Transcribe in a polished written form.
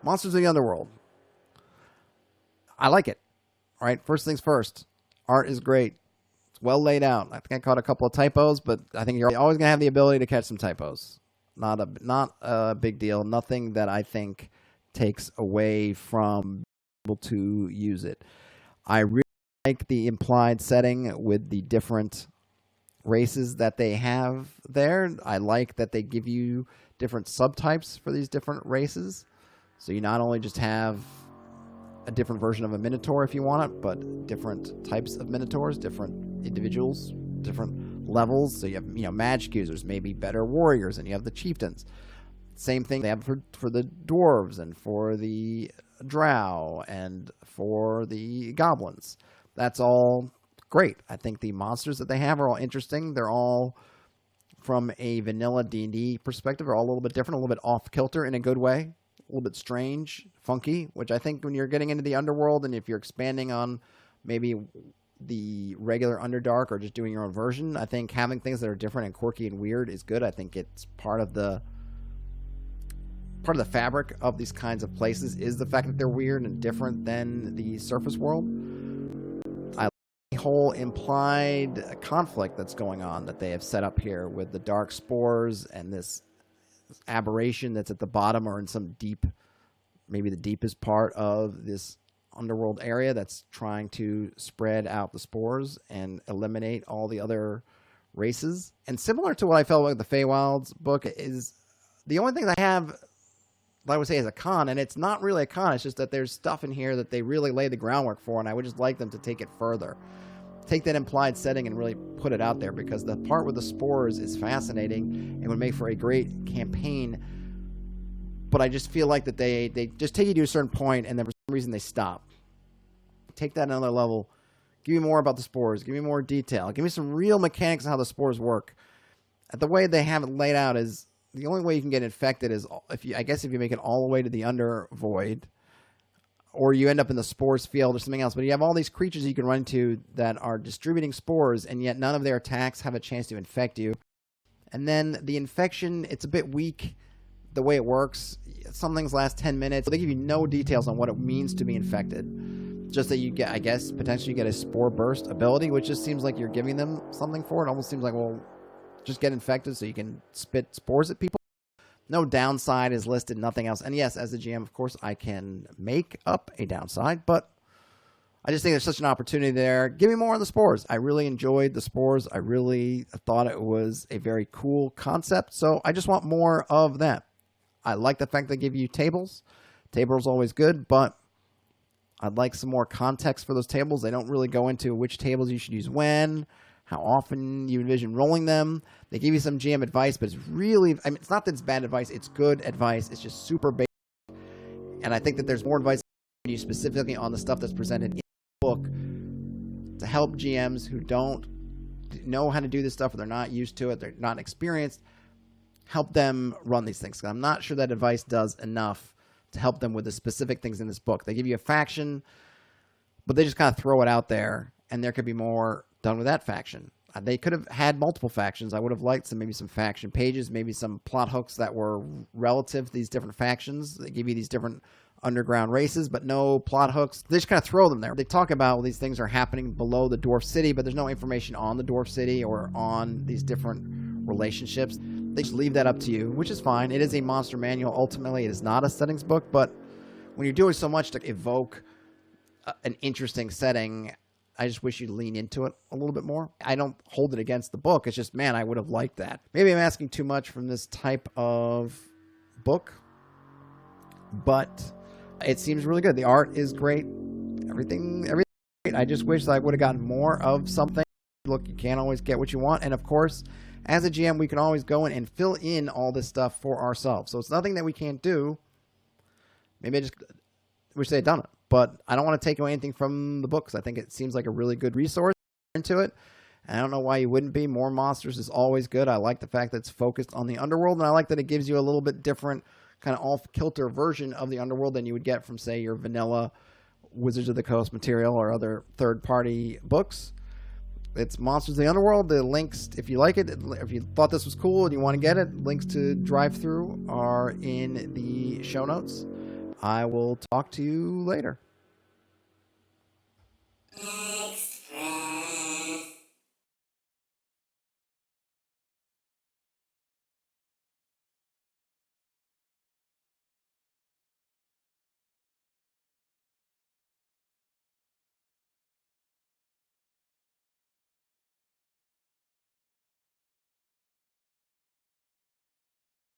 Monsters of the Underworld. I like it. All right, first things first. Art is great. It's well laid out. I think I caught a couple of typos, but I think you're always going to have the ability to catch some typos. Not a big deal. Nothing that I think takes away from being able to use it. I really like the implied setting with the different races that they have there. I like that they give you different subtypes for these different races. So you not only just have a different version of a Minotaur if you want it, but different types of Minotaurs, different individuals, different levels. So you have, magic users, maybe better warriors, and you have the chieftains. Same thing they have for the dwarves and for the drow and for the goblins. That's all great. I think the monsters that they have are all interesting. They're all, from a vanilla D&D perspective, are all a little bit different, a little bit off kilter in a good way. A little bit strange, funky, which I think when you're getting into the Underworld and if you're expanding on maybe the regular Underdark or just doing your own version, I think having things that are different and quirky and weird is good. I think it's part of the fabric of these kinds of places is the fact that they're weird and different than the surface world. I like the whole implied conflict that's going on that they have set up here with the dark spores and this aberration that's at the bottom or in some deep, maybe the deepest part of this underworld area that's trying to spread out the spores and eliminate all the other races. And similar to what I felt with the Feywild's book is the only thing I have that I would say is a con, and it's not really a con, it's just that there's stuff in here that they really lay the groundwork for, and I would just like them to take it further. Take that implied setting and really put it out there, because the part with the spores is fascinating and would make for a great campaign. But I just feel like that they just take you to a certain point and then for some reason they stop. Take that another level. Give me more about the spores. Give me more detail. Give me some real mechanics of how the spores work. The way they have it laid out is the only way you can get infected is if you make it all the way to the Undervoid, or you end up in the spores field or something else. But you have all these creatures you can run into that are distributing spores, and yet none of their attacks have a chance to infect you. And then the infection, it's a bit weak the way it works. Some things last 10 minutes. They give you no details on what it means to be infected. Just that you get, I guess, potentially get a spore burst ability, which just seems like you're giving them something for it. It almost seems like, well, just get infected so you can spit spores at people. No downside is listed, nothing else. And yes, as a GM, of course, I can make up a downside, but I just think there's such an opportunity there. Give me more on the spores. I really enjoyed the spores. I really thought it was a very cool concept, so I just want more of that. I like the fact they give you tables. Tables are always good, but I'd like some more context for those tables. They don't really go into which tables you should use when, how often you envision rolling them. They give you some GM advice, but it's really, it's not that it's bad advice, it's good advice. It's just super basic. And I think that there's more advice you specifically on the stuff that's presented in the book to help GMs who don't know how to do this stuff, or they're not used to it, they're not experienced, help them run these things. I'm not sure that advice does enough to help them with the specific things in this book. They give you a faction, but they just kind of throw it out there, and there could be more done with that faction. They could have had multiple factions. I would have liked maybe some faction pages, maybe some plot hooks that were relative to these different factions. They give you these different underground races, but no plot hooks. They just kind of throw them there. They talk about, well, these things are happening below the dwarf city, but there's no information on the dwarf city or on these different relationships. They just leave that up to you, which is fine. It is a monster manual. Ultimately, it is not a settings book, but when you're doing so much to evoke an interesting setting, I just wish you'd lean into it a little bit more. I don't hold it against the book. It's just, man, I would have liked that. Maybe I'm asking too much from this type of book, but it seems really good. The art is great. Everything great. I just wish that I would have gotten more of something. Look, you can't always get what you want. And of course, as a GM, we can always go in and fill in all this stuff for ourselves. So it's nothing that we can't do. Maybe I just wish they had done it. But I don't want to take away anything from the book, because I think it seems like a really good resource into it. And I don't know why you wouldn't be. More monsters is always good. I like the fact that it's focused on the Underworld, and I like that it gives you a little bit different kind of off-kilter version of the Underworld than you would get from, say, your vanilla Wizards of the Coast material or other third-party books. It's Monsters of the Underworld. The links, if you like it, if you thought this was cool and you want to get it, links to drive-through are in the show notes. I will talk to you later.